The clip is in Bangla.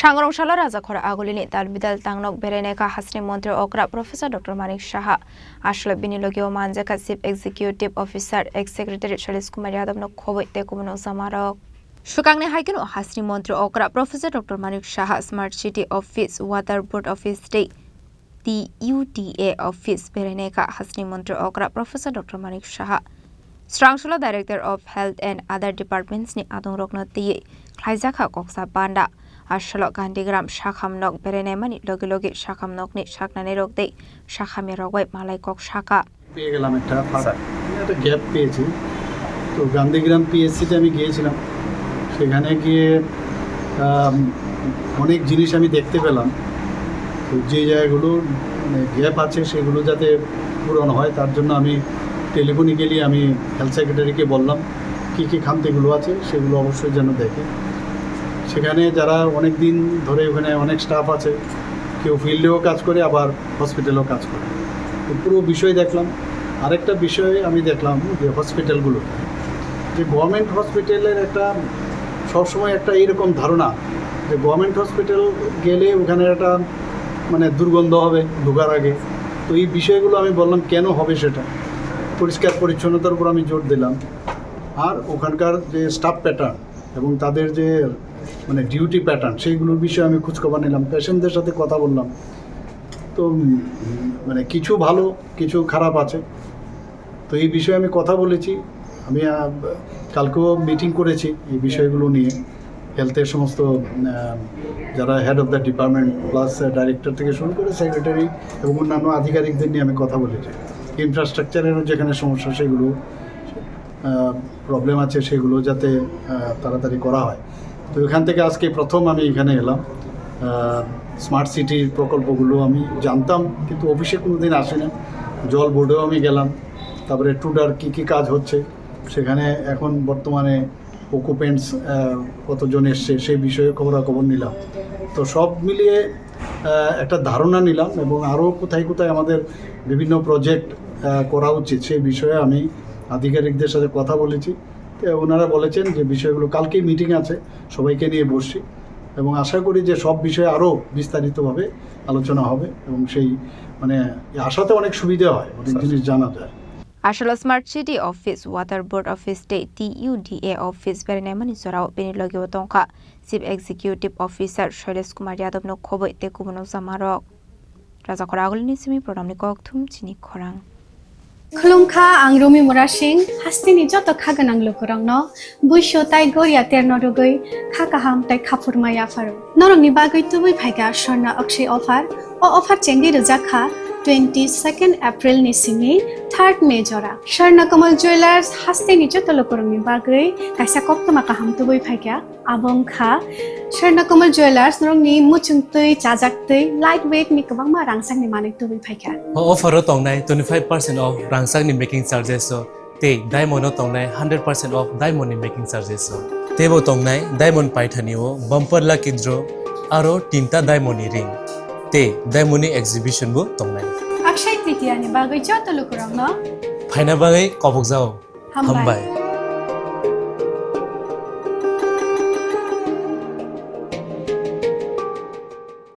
Sangrongsalo Rajakhor Agulini Dalbidal Tangnok Berainaikha Hasteni Mantri Okra Professor Dr. Manik Saha Ashla Binilogio Manjaka Chief Executive Officer Ex-Secretary Kumar Yadavno Khoboi Tekumono Samarok Shukangni Haikino Hasteni Mantri Okra Professor Dr. Manik Saha Smart City Office Water Board Office Day TUDA Office Berainaikha Hasteni Mantri Okra Professor Dr. Manik Saha Sangrongsalo Director of Health and other departments ni Adong Rokno Tiye Rajakhor Koksa Banda Ashalo Gandigram Shakamnok Berainaimani Logi Shakamnok ni Shaknani Rokde Shakami Rogway Malay Kok Shaka পেয়ে গেলাম একটা গ্যাপ পেয়েছি তো গান্ধীগ্রাম পিএসসিতে আমি গিয়েছিলাম সেখানে গিয়ে অনেক জিনিস আমি দেখতে পেলাম তো যে জায়গাগুলো গ্যাপ আছে সেগুলো যাতে পূরণ হয় তার জন্য আমি টেলিফোনিক্যালি আমি হেলথ সেক্রেটারিকে বললাম কী কী খামতিগুলো আছে সেগুলো অবশ্যই যেন দেখে সেখানে যারা অনেক দিন ধরে ওখানে অনেক স্টাফ আছে কেউ ফিল্ডেও কাজ করে আবার হসপিটালেও কাজ করে তো পুরো বিষয় দেখলাম আরেকটা বিষয় আমি দেখলাম যে হসপিটালগুলো যে গভর্নমেন্ট হসপিটালের একটা সবসময় একটা এইরকম ধারণা যে গভর্নমেন্ট হসপিটাল গেলে ওখানে একটা মানে দুর্গন্ধ হবে ঢোকার আগে তো এই বিষয়গুলো আমি বললাম কেন হবে সেটা পরিষ্কার পরিচ্ছন্নতার উপর আমি জোর দিলাম আর ওখানকার যে স্টাফ প্যাটার্ন এবং তাদের যে মানে ডিউটি প্যাটার্ন সেইগুলোর বিষয়ে আমি খোঁজখবর নিলাম পেশেন্টদের সাথে কথা বললাম তো মানে কিছু ভালো কিছু খারাপ আছে তো এই বিষয়ে আমি কথা বলেছি আমি কালকেও মিটিং করেছি এই বিষয়গুলো নিয়ে হেলথের সমস্ত যারা head of the department plus director থেকে শুরু করে সেক্রেটারি এবং অন্যান্য আধিকারিকদের নিয়ে আমি কথা বলেছি ইনফ্রাস্ট্রাকচারেরও যেখানে সমস্যা সেগুলো প্রবলেম আছে সেগুলো যাতে তাড়াতাড়ি করা হয় তো এখান থেকে আজকে প্রথম আমি এখানে এলাম স্মার্ট সিটির প্রকল্পগুলো আমি জানতাম কিন্তু অফিসে কোনো দিন আসি না জল বোর্ডেও আমি গেলাম তারপরে টুডার কী কাজ হচ্ছে সেখানে এখন বর্তমানে অকুপেন্টস কতজন এসছে সেই বিষয়ে খবরাখবর নিলাম তো সব মিলিয়ে একটা ধারণা নিলাম এবং আরও কোথায় কোথায় আমাদের বিভিন্ন প্রজেক্ট করা উচিত সেই বিষয়ে আমি আধিকারিকদের সাথে কথা বলেছি ওনারা বলেছেন যে বিষয়গুলো কালকেই মিটিং আছে সবাইকে নিয়ে বসছি এবং আশা করি যে সব বিষয়ে আরও বিস্তারিতভাবে আলোচনা হবে এবং সেই মানে আশাতে অনেক সুবিধা হয় অনেক জিনিস জানা যায় Ashalo Smart City Office Water Board Office Day TUDA Office Berainaimani Sorao Benilogio Tongka Chief Executive Officer Kumar Yadavno Khoboi Tekumono Samarok Rajakhor Agulini Simi Programni Kokthum Chini Khorang Khulungkha Angrumi Murashing Hasteni Joto Khaganang Lukurangno Buisho Tai Goria Ternodogoi Khakaham Tai Khapurmaya Faru Norongni Bagoi Tubui Phaiga Shorna Akshay Offer O Offer Chengdi Rajakha 22nd April ni simi 3rd May jora Sharna Kamal Jewelers Hasteni joto lokorongni bagoi kaisa koktoma kaham tubui phaikya abong kha Sharna Kamal Jewelers norongni muchungtui chajaktui lightweight ni kabangma rangsakni manik tubui phaikya offer o tongnai 25% off rangsakni making charges so te diamond o tongnai 100% off diamond ni making charges so tebo tongnai diamond paithani o bumper lucky draw aro tinta diamond ni ring te diamond exhibition bo tongnai Akshay Tritiya ni bagoi joto lokorongno phaina bagai kopok jao hambai